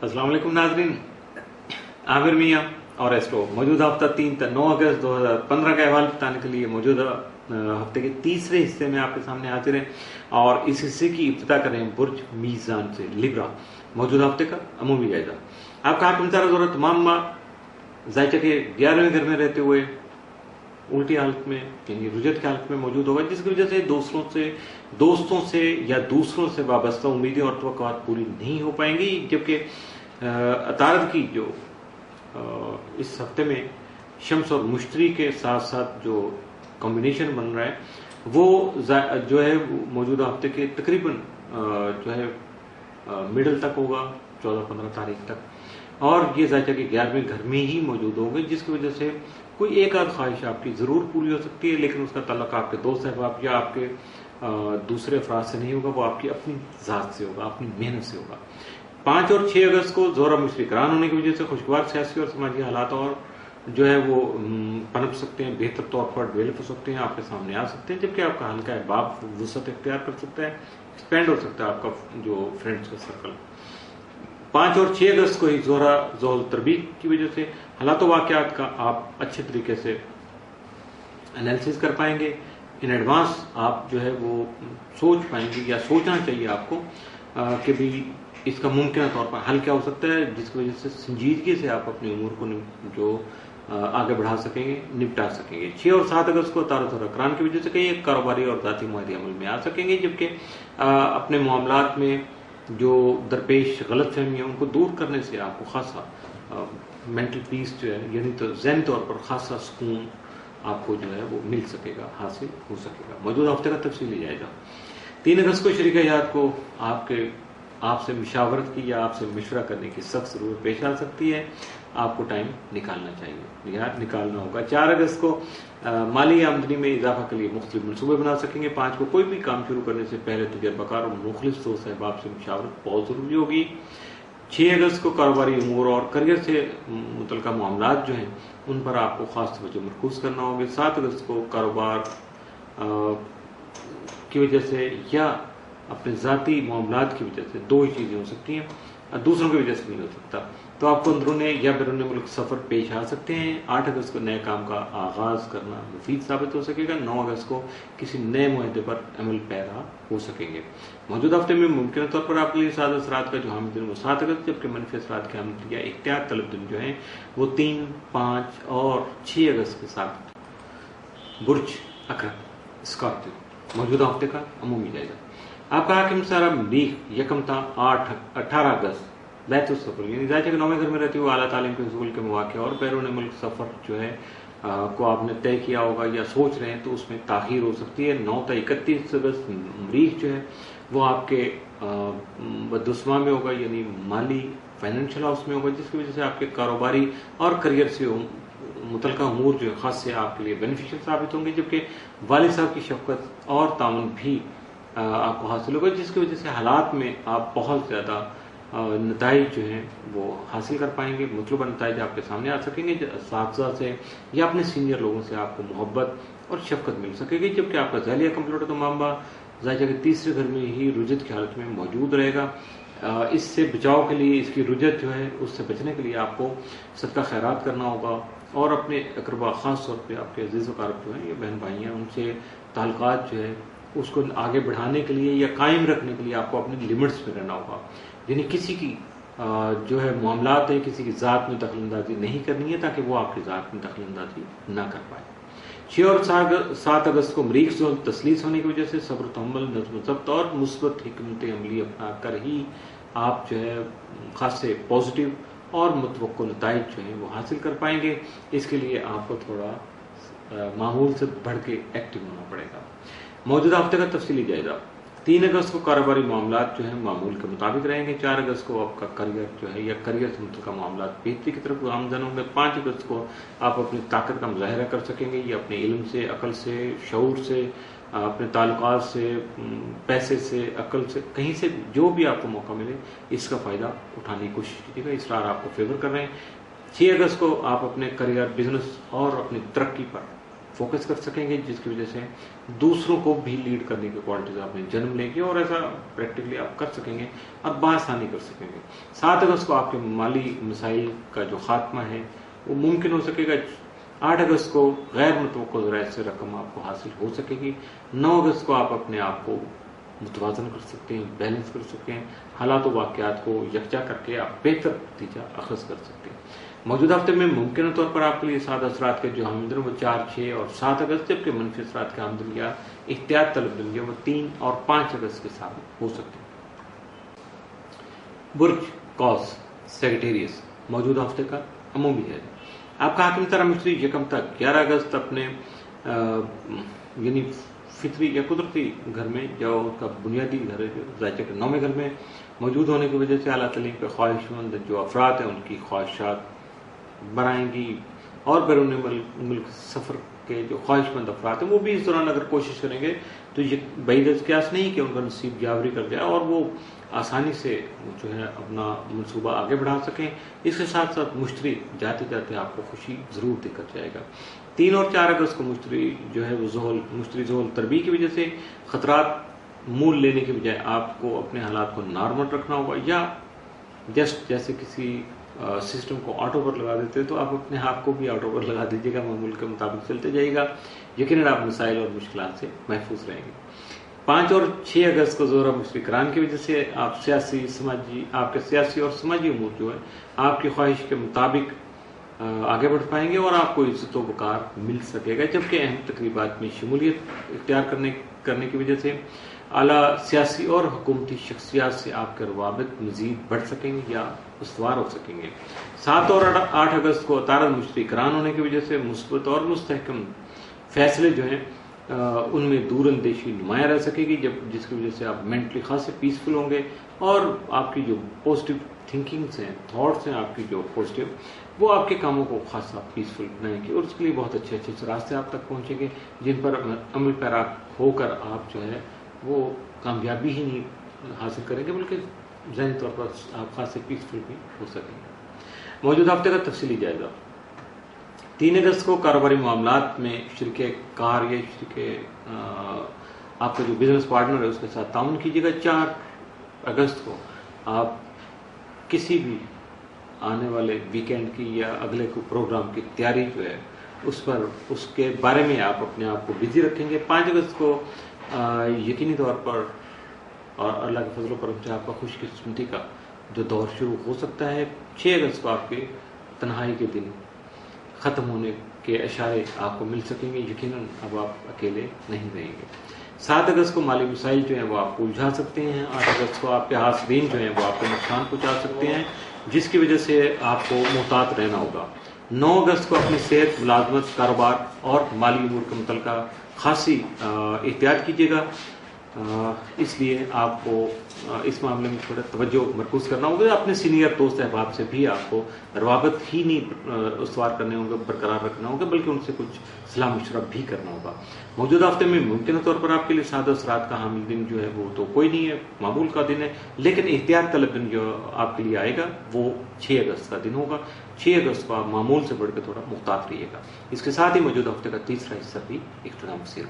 अस्सलाम वालेकुम नाजरीन, आमिर मियाँ और एस्ट्रो मौजूदा हफ्ता 9 अगस्त 2015 का अहवाल बताने के लिए मौजूदा हफ्ते के तीसरे हिस्से में आपके सामने हाजिर हैं और इस हिस्से की इब्तिदा करें बुर्ज मीज़ान से लिब्रा मौजूदा हफ्ते का अमूमी जायजा। आपका हाकिम दौरा तमाम जायचा के 11वें घर में रहते हुए उल्टी हालत में यानी रुजत की हालत में मौजूद होगा, जिसकी वजह से दोस्तों से या दूसरों से वाबस्ता उम्मीदें और तवक्कुआत पूरी नहीं हो पाएंगी। जबकि अतारद की जो इस हफ्ते में शम्स और मुश्तरी के साथ साथ जो कॉम्बिनेशन बन रहा है वो जो है मौजूदा हफ्ते के तकरीबन जो है मिडल तक होगा, 14-15 तारीख तक, और ये जायचा के 11वें घर में ही मौजूद होंगे, जिसकी वजह से कोई एक आध ख्वाहिश आपकी जरूर पूरी हो सकती है, लेकिन उसका ताल्लुक आपके दोस्त अहबाब या आपके दूसरे अफराद से नहीं होगा, वो आपकी अपनी जात से होगा, अपनी मेहनत से होगा। 5 और 6 अगस्त को जोरा मुशरिकान होने की वजह से खुशगवार सियासी और समाजी हालात और जो है वो पनप सकते हैं, बेहतर तौर पर डेवलप हो सकते हैं, आपके सामने आ सकते हैं, जबकि आपका हल्का अहबाब वसअत इख्तियार कर सकता है, एक्सपेंड हो सकता है आपका जो फ्रेंड्स का सर्कल। 5 और 6 अगस्त को ही जोहरा जोहल तरबीत की वजह से हालात वाक़यात का आप अच्छे तरीके से एनालिसिस कर पाएंगे, इन एडवांस आप जो है वो सोच पाएंगे या सोचना चाहिए आपको कि भी इसका मुमकिन तौर पर हल क्या हो सकता है, जिसकी वजह से संजीदगी से आप अपनी उम्र को जो आगे बढ़ा सकेंगे, निपटा सकेंगे। 6 और 7 अगस्त को तारुफ और अकरान की वजह से कई कारोबारी और ज़ाती मुआहदे अमल में आ सकेंगे, जबकि अपने मामलात में जो दरपेश गलत फहमी है उनको दूर करने से आपको खासा मेंटल पीस जो है यानी तो ज़हनी तौर पर खासा सुकून आपको जो है वो मिल सकेगा, हासिल हो सकेगा। मौजूदा हफ्ते का तफसीली जायजा। 3 अगस्त को शरीक हयात को आपसे मुशावरत की या आपसे मशवरा करने की सख्त जरूरत पेश आ सकती है, आपको टाइम निकालना चाहिए या निकालना होगा। 4 अगस्त को माली आमदनी में इजाफा के लिए मुख्तलिफ मनसूबे बना सकेंगे। 5 को कोई भी काम शुरू करने से पहले तजर्बाकार और मुखलिस दोस्त अहबाब से मुशावरत बहुत जरूरी होगी। 6 अगस्त को कारोबारी उमूर और करियर से मुतल्लिका मामलात जो हैं उन पर आपको खास तवज्जो मरकूज करना होगा। 7 अगस्त को कारोबार की वजह से या अपने ज़ाती मामलात की वजह से दो ही चीज़ें हो सकती हैं, दूसरों की वजह से नहीं हो सकता, तो आपको अंदरूनी या बैरून मुल्क सफ़र पेश आ सकते हैं। 8 अगस्त को नए काम का आगाज़ करना मुफीद साबित हो सकेगा। 9 अगस्त को किसी नए मुआहदे पर अमल पैरा हो सकेंगे। मौजूदा हफ्ते में मुमकिन तौर पर आपके लिए साद असरात का जो हामिद दिन वो 7 अगस्त, जबकि मनफी असरात के हामिद या इख्तियार तलब दिन जो हैं वो 3, 5 और 6 अगस्त के साथ बुर्ज अकरम स्कॉर्पियो मौजूदा हफ्ते का अमूमी जायजा। आपका हाकिम सारा मरीख यकमता 18 अगस्त बैतुल सफर यानी जायचा के 9वें घर में रहती हुई आला तालीम के हुसूल के मौके और बैरून मुल्क सफर जो है को आपने तय किया होगा या सोच रहे हैं तो उसमें ताखीर हो सकती है। 9 से 31 अगस्त मरीख जो है वो आपके बदुस्मा में होगा यानी माली फाइनेंशियल हाउस में होगा, जिसकी वजह से आपके कारोबारी और करियर से मुतल्लिका उमूर जो है खास से आपके लिए बेनिफिशियल साबित होंगे, जबकि वालिद साहब की शफकत और ताउन भी आपको हासिल होगा, जिसकी वजह से हालात में आप बहुत ज़्यादा नताइज जो हैं वो हासिल कर पाएंगे, मतलूबा नताइज आपके सामने आ सकेंगे। साथी से या अपने सीनियर लोगों से आपको मोहब्बत और शफकत मिल सकेगी, जबकि आपका ज़ालिया कंप्यूटर तो मामला जायचा के तीसरे घर में ही रुजत की हालत में मौजूद रहेगा। इससे बचाव के लिए, इसकी रुजत जो है उससे बचने के लिए आपको सदका खैरात करना होगा और अपने अकरबा ख़ास तौर पर आपके अजीज़ वकारब जो हैं ये बहन भाई हैं उनसे ताल्लुकात जो है उसको आगे बढ़ाने के लिए या कायम रखने के लिए आपको अपनी लिमिट्स में रहना होगा, यानी किसी की जो है मामलात है किसी की ज़ात में दखलंदाजी नहीं करनी है ताकि वो आपकी ज़ात में दखलंदाजी ना कर पाए। 6 और 7 अगस्त को मरीख जो तसलीस होने की वजह से सब्र तहम्मुल नज़्म ज़ब्त और मुस्बत हिकमत अमली अपना कर ही आप जो है खास से पॉजिटिव और मुतवक्को नताइज जो है वो हासिल कर पाएंगे। इसके लिए आपको थोड़ा माहौल से बढ़ के एक्टिव होना पड़ेगा। मौजूदा हफ्ते का तफसीली जायजा। 3 अगस्त को कारोबारी मामलात जो है मामूल के मुताबिक रहेंगे। 4 अगस्त को आपका करियर जो है या करियर से मुतल्लिका मामलात बेहतरी की तरफ आमदन होंगे। 5 अगस्त को आप अपनी ताकत का मुजाहरा कर सकेंगे, ये अपने इल्म से, अकल से, शऊर से, अपने ताल्लुकात से, पैसे से, अकल से, कहीं से जो भी आपको मौका मिले इसका फ़ायदा उठाने की कोशिश कीजिएगा। इसरार आपको फेवर कर रहे हैं। 6 अगस्त को आप अपने करियर, बिजनेस और अपनी तरक्की पर फोकस कर सकेंगे, जिसकी वजह से दूसरों को भी लीड करने की क्वालिटीज आप में जन्म लेंगे और ऐसा प्रैक्टिकली आप कर सकेंगे और बासानी कर सकेंगे। 7 अगस्त को आपके माली मसाइल का जो खात्मा है वो मुमकिन हो सकेगा। 8 अगस्त को गैर मुतवक्को ज़राए से रकम आपको हासिल हो सकेगी। 9 अगस्त को आप अपने आप को मुतवाज़न कर सकते हैं, बैलेंस कर सकते हैं, हालात और वाक़यात को यकजा करके आप बेहतर नतीजा अखज़ कर सकते हैं। मौजूदा हफ्ते में मुमकिन तौर पर आपके लिए साद असरात के जो आमदन वो 4, 6 और 7 अगस्त, जबकि मनफी असरात के आमदन या एहतियात तलब दिन वो 3 और 5 अगस्त के साथ हो सकते हैं। बुर्ज कौस सेक्रेटेरियस मौजूदा हफ्ते का अमूमी है। आपका हाकिम तारा मिस्त्री यकम तक 11 अगस्त अपने यानी फितरी या कुदरती घर में, जो उसका बुनियादी घर है जो ज़ायचे के 9वें घर में मौजूद होने की वजह से आला तलीम पे ख्वाहिशमंद जो अफराद हैं उनकी ख्वाहिशात बढ़ाएंगी और बैरून मुल्क सफ़र के जो ख्वाहिशमंद अफराद हैं वो भी इस दौरान अगर कोशिश करेंगे तो ये बैद क्यास नहीं कि उनका नसीब जावरी कर जाए और वो आसानी से जो है अपना मनसूबा आगे बढ़ा सकें। इसके साथ साथ मुश्तरी जाते जाते आपको खुशी ज़रूर देकर जाएगा। 3 और 4 अगस्त को मुश्तरी जो है वो मुश्तरी ज़ोहल तरबी की वजह से खतरात मूल लेने के बजाय आपको अपने हालात को नॉर्मल रखना होगा, या जस्ट जैसे किसी सिस्टम को ऑटो पर लगा देते हैं तो आप अपने आप को भी ऑटो पर लगा दीजिएगा, मामूल के मुताबिक चलते जाइएगा, यकीनन आप मसाइल और मुश्किलात से महफूज रहेंगे। 5 और 6 अगस्त को ज़ोरा मुश्रिकान की वजह से आप आपके सियासी और समाजी उमूर जो है आपकी ख्वाहिश के मुताबिक आगे बढ़ पाएंगे और आपको इज्जत व वक़ार मिल सकेगा, जबकि अहम तकरीबात में शमूलियत इख्तियार करने की वजह से आला सियासी और हुकूमती शख्सियात से आपके रवाबित मज़ीद बढ़ सकेंगे या उसवार हो सकेंगे। 7 और 8 अगस्त को तारद मुश्तरिकान होने की वजह से मुस्बत और मुस्तहकम फैसले जो हैं उनमें दूर अंदेशी नुमाया रह सकेगी, जिसकी वजह से आप मेंटली खासे पीसफुल होंगे और आपकी जो पॉजिटिव थिंकिंग्स हैं, थॉट्स हैं आपकी जो पॉजिटिव, वो आपके कामों को खासा पीसफुल बनाएंगे और उसके लिए बहुत अच्छे अच्छे रास्ते आप तक पहुंचेंगे जिन पर अमल पैरा होकर आप जो है वो कामयाबी ही नहीं हासिल करेंगे बल्कि ज़हनी तौर पर आप खासे पीसफुल भी हो सकेंगे। मौजूदा हफ्ते का तफसीली जायजा। 3 अगस्त को कारोबारी मामलात में शरीके कार या शरीके आपका जो बिजनेस पार्टनर है उसके साथ ताउन कीजिएगा। 4 अगस्त को आप किसी भी आने वाले वीकेंड की या अगले को प्रोग्राम की तैयारी जो है उसके बारे में आप अपने आप को बिजी रखेंगे। 5 अगस्त को यकीनी तौर पर और अल्लाह के फजलों पर हमसे आपका खुशकिस्मती का जो दौर शुरू हो सकता है। 6 अगस्त को आपके तन्हाई के दिन ख़त्म होने के इशारे आपको मिल सकेंगे, यकीनन अब आप अकेले नहीं रहेंगे। 7 अगस्त को माली मसाइल जो हैं वो आपको उलझा सकते हैं। 8 अगस्त को आपके हासिरीन जो हैं वो आपको नुकसान पहुँचा सकते हैं, जिसकी वजह से आपको मोहतात रहना होगा। 9 अगस्त को अपनी सेहत, मुलाजमत, कारोबार और माली उमूर के मुतल्लिका खासी एहतियात कीजिएगा, इसलिए आपको इस मामले में थोड़ा तवज्जो मरकूज़ करना होगा। अपने सीनियर दोस्त अहबाब से भी आपको रवाबत ही नहीं उसवार करने होंगे, बरकरार रखना होगा, बल्कि उनसे कुछ सलाह मशवरा भी करना होगा। मौजूदा हफ्ते में मुमकिन तौर पर आपके लिए सादा असरात का हामिल दिन जो है वो तो कोई नहीं है, मामूल का दिन है, लेकिन एहतियात तलब दिन जो आपके लिए आएगा वो 6 अगस्त का दिन होगा। 6 अगस्त को आप मामूल से बढ़कर थोड़ा मुहतात रहिएगा। इसके साथ ही मौजूदा हफ्ते का तीसरा हिस्सा भी इख्तिताम पसीर